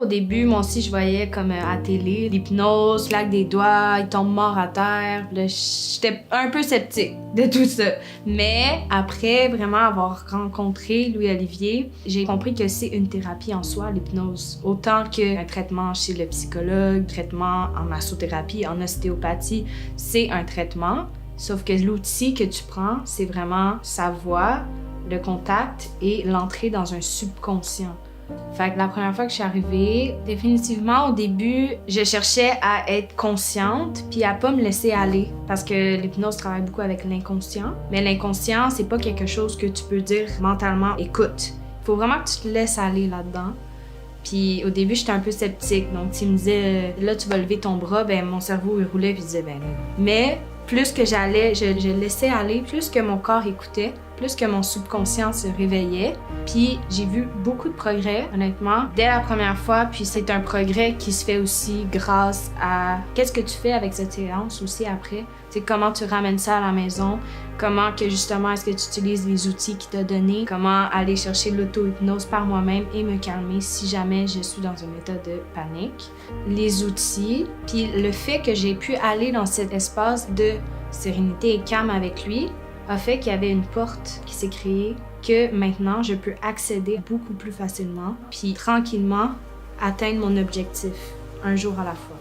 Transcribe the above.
Au début, moi aussi, je voyais comme à télé, l'hypnose, claque des doigts, il tombe mort à terre. Là, j'étais un peu sceptique de tout ça. Mais après vraiment avoir rencontré Louis-Olivier, j'ai compris que c'est une thérapie en soi, l'hypnose. Autant qu'un traitement chez le psychologue, traitement en massothérapie, en ostéopathie, c'est un traitement. Sauf que l'outil que tu prends, c'est vraiment sa voix, le contact et l'entrée dans un subconscient. Fait que la première fois que je suis arrivée, définitivement, au début, je cherchais à être consciente puis à pas me laisser aller. Parce que l'hypnose travaille beaucoup avec l'inconscient. Mais l'inconscient, c'est pas quelque chose que tu peux dire mentalement, écoute. Il faut vraiment que tu te laisses aller là-dedans. Puis au début, j'étais un peu sceptique. Donc, tu me disais, là, tu vas lever ton bras, ben mon cerveau, il roulait puis il disait, ben là. Mais plus que j'allais, je laissais aller, plus que mon corps écoutait, plus que mon subconscient se réveillait. Puis j'ai vu beaucoup de progrès, honnêtement, dès la première fois. Puis c'est un progrès qui se fait aussi grâce à qu'est-ce que tu fais avec cette séance aussi après. C'est comment tu ramènes ça à la maison, comment que justement est-ce que tu utilises les outils qu'il t'a donnés, comment aller chercher l'auto-hypnose par moi-même et me calmer si jamais je suis dans un état de panique. Les outils, puis le fait que j'ai pu aller dans cet espace de sérénité et calme avec lui a fait qu'il y avait une porte qui s'est créée que maintenant je peux accéder beaucoup plus facilement puis tranquillement atteindre mon objectif un jour à la fois.